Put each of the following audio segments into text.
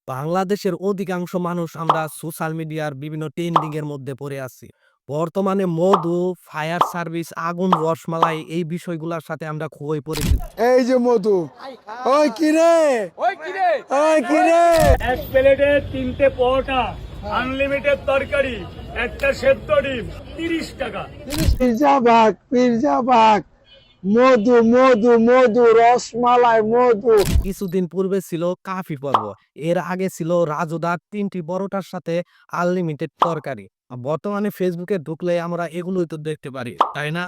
বাংলাদেশের অধিকাংশ মানুষ আমরা সোশ্যাল মিডিয়ার বিভিন্ন ট্রেন্ডিং এর মধ্যে পড়ে আছি। বর্তমানে মধু, ফায়ার সার্ভিস, আগুন, রসমালাই এই বিষয়গুলোর সাথে আমরা খুবই পরিচিত। এই যে মধু, ওই কিরে, ওই কিরে, এক প্লেটে 3টে পরোটা, আনলিমিটেড তরকারি, একটা সেদ্ধ ডিম, 30 টাকা। পীরজাবাগ, মধু মধু মধু, রসমালাই, মধু। কিছুদিন পূর্বে ছিল কাফি পর্ব, এর আগে ছিল রাজুদার 3টি পরোটার সাথে আনলিমিটেড তরকারি। বর্তমানে ফেসবুকে ঢুকলে আমরা এগুলোই তো দেখতে পারি, তাই না?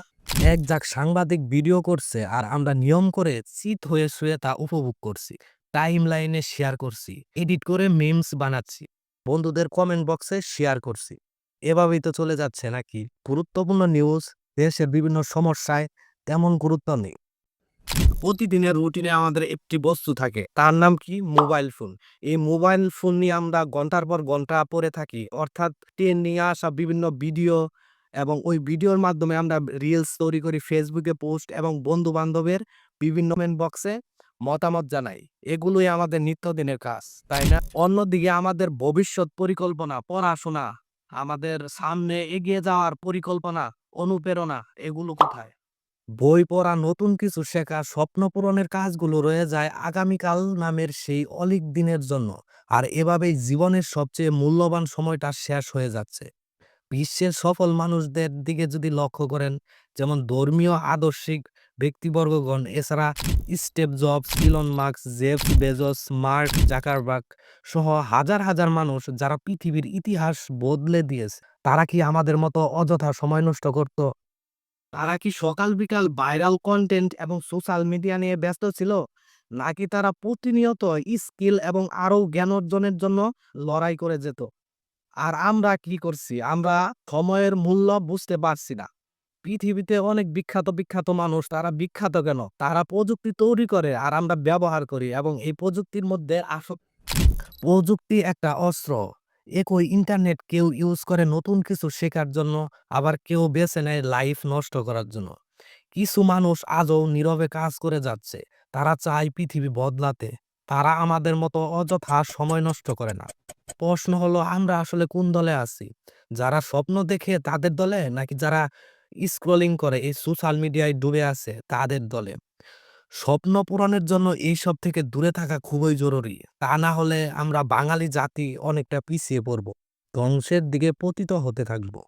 এক যাক সাংবাদিক ভিডিও করছে আর আমরা নিয়ম করে চিত হয়ে শুয়ে তা উপভোগ করছি, টাইম লাইনে শেয়ার করছি, এডিট করে মিমস বানাচ্ছি, বন্ধুদের কমেন্ট বক্সে শেয়ার করছি। এভাবেই তো চলে যাচ্ছে নাকি? গুরুত্বপূর্ণ নিউজ, দেশের বিভিন্ন সমস্যায় তেমন গুরুত্ব নেই। প্রতিদিনের রুটিনে আমাদের একটি বস্তু থাকে, তার নাম কি? Mobile phone. এই মোবাইল ফোন নিয়ে আমরা ঘন্টার পর ঘন্টা পড়ে থাকি, অর্থাৎ নিয়ে আসা বিভিন্ন ভিডিও এবং ওই ভিডিওর মাধ্যমে আমরা রিলস তৈরি করি, ফেসবুকে পোস্ট এবং বন্ধু বান্ধবের বিভিন্ন কমেন্ট বক্সে মতামত জানাই। এগুলোই আমাদের নিত্যদিনের কাজ, তাই না? অন্যদিকে আমাদের ভবিষ্যৎ পরিকল্পনা, পড়াশোনা, আমাদের সামনে এগিয়ে যাওয়ার পরিকল্পনা, অনুপ্রেরণা, এগুলো কোথায়? বই পড়া, নতুন কিছু শেখা, স্বপ্ন পূরণের কাজগুলো রয়ে যায় আগামীকাল নামের সেই অলিক দিনের জন্য। আর এভাবেই জীবনের সবচেয়ে মূল্যবান সময়টা শেষ হয়ে যাচ্ছে। বিশ্বের সফল মানুষদের দিকে যদি লক্ষ্য করেন, যেমন ধর্মীয় আদর্শিক ব্যক্তিবর্গগণ, এছাড়া Steve jobs, Elon Musk, Jeff Bezos, mark Zuckerberg সহ হাজার হাজার মানুষ যারা পৃথিবীর ইতিহাস বদলে দিয়েছে, তারা কি আমাদের মতো অযথা সময় নষ্ট করত? তারা কি সকাল বিকাল ভাইরাল কন্টেন্ট এবং সোশ্যাল মিডিয়া নিয়ে ব্যস্ত ছিল, নাকি তারা প্রতিনিয়ত স্কিল এবং আরো জ্ঞান অর্জনের জন্য লড়াই করে যেত? আর আমরা কি করছি? আমরা সময়ের মূল্য বুঝতে পারছি না। পৃথিবীতে অনেক বিখ্যাত বিখ্যাত মানুষ, তারা বিখ্যাত কেন? তারা প্রযুক্তি তৈরি করে আর আমরা ব্যবহার করি, এবং এই প্রযুক্তির মধ্যে প্রযুক্তি একটা অস্ত্র। একই ইন্টারনেট কেউ ইউজ করে নতুন কিছু শেখার জন্য, আবার কেউ বেছে নেয় লাইফ নষ্ট করার জন্য। কিছু মানুষ আজও নীরবে কাজ করে যাচ্ছে, তারা চায় পৃথিবী বদলাতে। তারা আমাদের মতো অযথা সময় নষ্ট করে না। প্রশ্ন হলো, আমরা আসলে কোন দলে আছি? যারা স্বপ্ন দেখে তাদের দলে, নাকি যারা স্ক্রলিং করে এই সোশ্যাল মিডিয়ায় ডুবে আছে তাদের দলে? স্বপ্ন পূরণের জন্য এইসব থেকে দূরে থাকা খুবই জরুরি। তা না হলে আমরা বাঙালি জাতি অনেকটা পিছিয়ে পড়ব, ধ্বংসের দিকে পতিত হতে থাকবো।